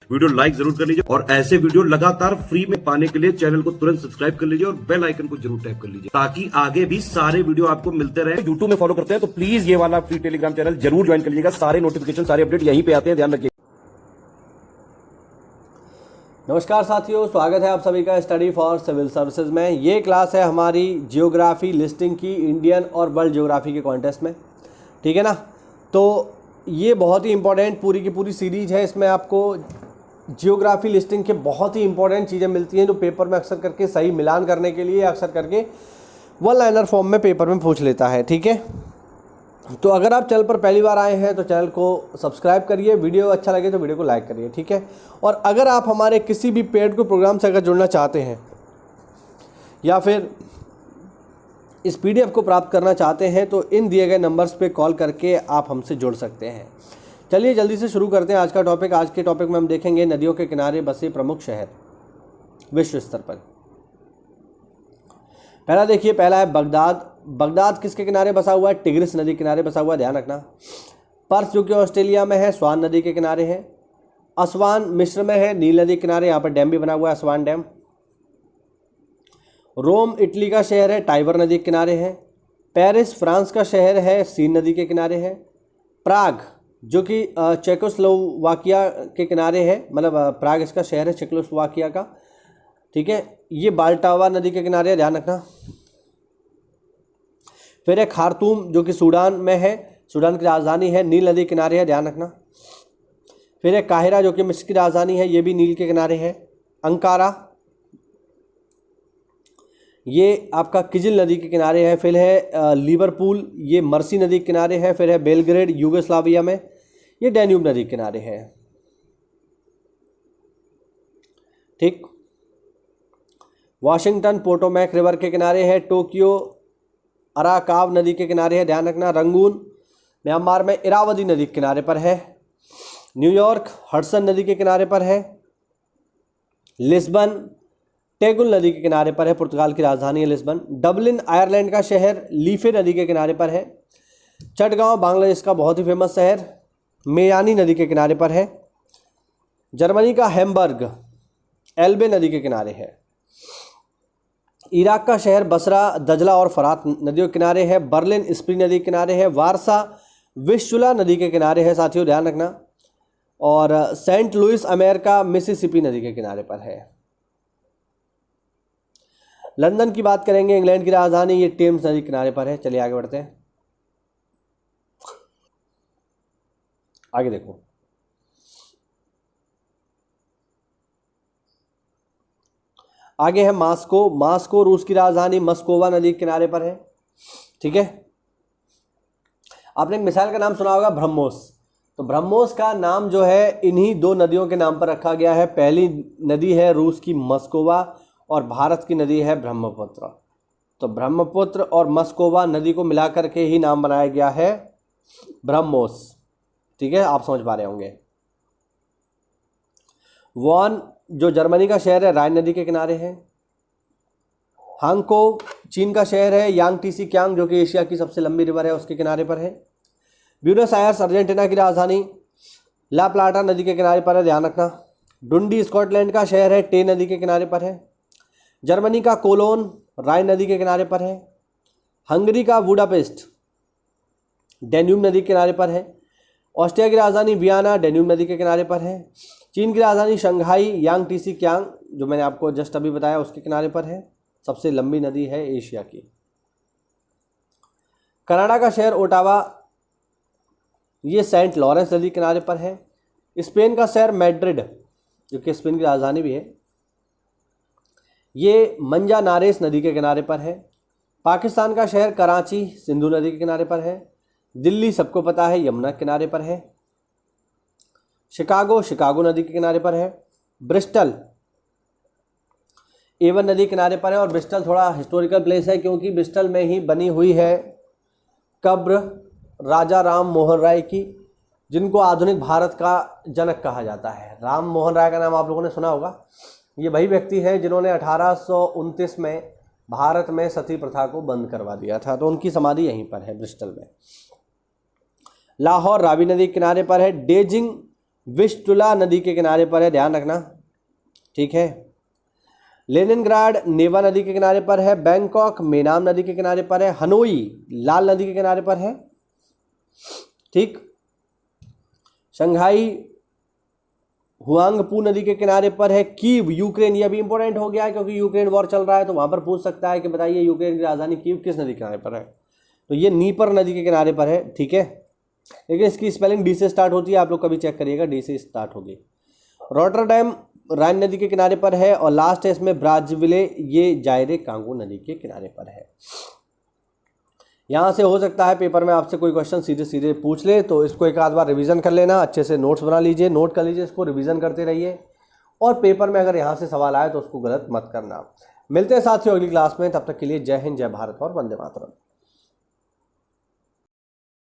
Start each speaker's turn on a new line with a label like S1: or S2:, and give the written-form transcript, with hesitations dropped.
S1: Video like जरूर कर लीजिए और ऐसे वीडियो लगातार फ्री में पाने के लिए चैनल को तुरंत सब्सक्राइब कर लीजिए और बेल आइकन को जरूर टैप कर लीजिए ताकि आगे भी सारे वीडियो आपको मिलते रहे। यूट्यूब में फॉलो करते हैं तो प्लीज ये वाला फ्री टेलीग्राम चैनल जरूर ज्वाइन कर लीजिएगा। सारे नोटिफिकेशन सारे अपडेट यहीं पे आते हैं, ध्यान रखिए।
S2: नमस्कार साथियों, स्वागत है आप सभी का स्टडी फॉर सिविल सर्विसेज में। ये क्लास है हमारी जियोग्राफी लिस्टिंग की, इंडियन और वर्ल्ड जियोग्राफी के कॉन्टेस्ट में, ठीक है ना। तो ये बहुत ही इंपॉर्टेंट पूरी की पूरी सीरीज है। इसमें आपको जियोग्राफी लिस्टिंग के बहुत ही इंपॉर्टेंट चीज़ें मिलती हैं जो पेपर में अक्सर करके सही मिलान करने के लिए अक्सर करके वन लाइनर फॉर्म में पेपर में पूछ लेता है, ठीक है। तो अगर आप चैनल पर पहली बार आए हैं तो चैनल को सब्सक्राइब करिए, वीडियो अच्छा लगे तो वीडियो को लाइक करिए, ठीक है। और अगर आप हमारे किसी भी पेड को प्रोग्राम से अगर जुड़ना चाहते हैं या फिर इस पीडीएफ को प्राप्त करना चाहते हैं तो इन दिए गए नंबर्स पे कॉल करके आप हमसे जुड़ सकते हैं। चलिए जल्दी से शुरू करते हैं आज का टॉपिक। आज के टॉपिक में हम देखेंगे नदियों के किनारे बसे प्रमुख शहर विश्व स्तर पर। पहला देखिए, पहला है बगदाद। बगदाद किसके किनारे बसा हुआ है? टिग्रिस नदी के किनारे बसा हुआ है, ध्यान रखना। पर्थ जो कि ऑस्ट्रेलिया में है, स्वान नदी के किनारे है। असवान मिस्र में है, नील नदी के किनारे, यहाँ पर डैम भी बना हुआ है, असवान डैम। रोम इटली का शहर है, टाइबर नदी के किनारे है। पेरिस फ्रांस का शहर है, सीन नदी के किनारे है। प्राग जो कि चेकोस्लोवाकिया के किनारे है, मतलब प्राग इसका शहर है चेकोस्लोवाकिया का, ठीक है। ये बाल्टावा नदी के किनारे है, ध्यान रखना। फिर है खार्तूम जो कि सूडान में है, सूडान की राजधानी है, नील नदी के किनारे है, ध्यान रखना। फिर है काहिरा जो कि मिस्र की राजधानी है, ये भी नील के किनारे है। अंकारा ये आपका किजिल नदी के किनारे है। फिर है लिवरपूल, ये मर्सी नदी के किनारे है। फिर है बेलग्रेड यूगोस्लाविया में, ये डैन्यूब नदी के किनारे है, ठीक। वाशिंगटन पोटोमैक रिवर के किनारे है। टोक्यो अराकाव नदी के किनारे है, ध्यान रखना। रंगून म्यांमार में इरावदी नदी के किनारे पर है। न्यूयॉर्क हडसन नदी के किनारे पर है। लिस्बन टेगुल नदी के किनारे पर है, पुर्तगाल की राजधानी है लिस्बन। डबलिन आयरलैंड का शहर लीफे नदी के किनारे पर है। चटगांव बांग्लादेश का बहुत ही फेमस शहर मेयानी नदी के किनारे पर है। जर्मनी का हैम्बर्ग एल्बे नदी के किनारे है। इराक का शहर बसरा दजला और फरात नदियों के किनारे है। बर्लिन स्प्री नदी के किनारे है। वारसा विस्चुला नदी के किनारे है, साथियों ध्यान रखना। और सेंट लुइस अमेरिका मिसिसिपी नदी के किनारे पर है। लंदन की बात करेंगे, इंग्लैंड की राजधानी, ये टेम्स नदी के किनारे पर है। चलिए आगे बढ़ते हैं। आगे देखो, आगे है मास्को। मास्को रूस की राजधानी मस्कोवा नदी के किनारे पर है, ठीक है। आपने एक मिसाइल का नाम सुना होगा, ब्रह्मोस। तो ब्रह्मोस का नाम जो है इन्हीं दो नदियों के नाम पर रखा गया है। पहली नदी है रूस की मस्कोवा और भारत की नदी है ब्रह्मपुत्र। तो ब्रह्मपुत्र और मस्कोवा नदी को मिलाकर के ही नाम बनाया गया है ब्रह्मोस, ठीक है। आप समझ पा रहे होंगे। वॉन जो जर्मनी का शहर है, राइन नदी के किनारे है। हांगको चीन का शहर है। यांगटीसी क्यांग जो कि एशिया की सबसे लंबी रिवर है, उसके किनारे पर है। ब्यूनस आयर्स अर्जेंटीना की राजधानी ला प्लाटा नदी के किनारे पर है, ध्यान रखना। डुंडी स्कॉटलैंड का शहर है, टे नदी के किनारे पर है। जर्मनी का कोलोन राइन नदी के किनारे पर है। हंगरी का बुडापेस्ट डैन्यूब नदी के किनारे पर है। ऑस्ट्रिया की राजधानी वियना डैन्यूब नदी के किनारे पर है। चीन की राजधानी शंघाई यांगटीसी क्यांग जो मैंने आपको जस्ट अभी बताया उसके किनारे पर है। सबसे लंबी नदी है एशिया की। कनाडा का शहर ओटावा, ये सेंट लॉरेंस नदी के किनारे पर है। स्पेन का शहर मैड्रिड जो कि स्पेन की राजधानी भी है, ये मंजानारेस नदी के किनारे पर है। पाकिस्तान का शहर कराची सिंधु नदी के किनारे पर है। दिल्ली सबको पता है यमुना के किनारे पर है। शिकागो शिकागो नदी के किनारे पर है। ब्रिस्टल एवन नदी किनारे पर है। और ब्रिस्टल थोड़ा हिस्टोरिकल प्लेस है क्योंकि ब्रिस्टल में ही बनी हुई है कब्र राजा राम मोहन राय की, जिनको आधुनिक भारत का जनक कहा जाता है। राम मोहन राय का नाम आप लोगों ने सुना होगा। ये वही व्यक्ति हैं जिन्होंने 1829 में भारत में सती प्रथा को बंद करवा दिया था, तो उनकी समाधि यहीं पर है ब्रिस्टल में। लाहौर रावी नदी के किनारे पर है। डेजिंग विस्टुला नदी के किनारे पर है, ध्यान रखना, ठीक है। लेनिनग्राड नेवा नदी के किनारे पर है। बैंकॉक मेनाम नदी के किनारे पर है। हनोई लाल नदी के किनारे पर है, ठीक। शंघाई हुआंगपू नदी के किनारे पर है। कीव यूक्रेन, ये भी इंपॉर्टेंट हो गया है क्योंकि यूक्रेन वॉर चल रहा है, तो वहां पर पूछ सकता है कि बताइए यूक्रेन की राजधानी कीव किस नदी के किनारे पर है, तो ये नीपर नदी के किनारे पर है, ठीक है। लेकिन इसकी स्पेलिंग डी से स्टार्ट होती है, आप लोग कभी चेक करिएगा, डी से स्टार्ट होगी। रॉटरडैम राइन नदी के किनारे पर है। और लास्ट है इसमें ब्राज़विले, ये जायरे कांगो नदी के किनारे पर है। यहाँ से हो सकता है पेपर में आपसे कोई क्वेश्चन सीधे सीधे पूछ ले, तो इसको एक आध बार रिवीजन कर लेना, अच्छे से नोट्स बना लीजिए, नोट कर लीजिए, इसको रिवीजन करते रहिए, और पेपर में अगर यहाँ से सवाल आए तो उसको गलत मत करना। मिलते हैं साथियों अगली क्लास में, तब तक के लिए जय हिंद, जय भारत और वंदे मातरम।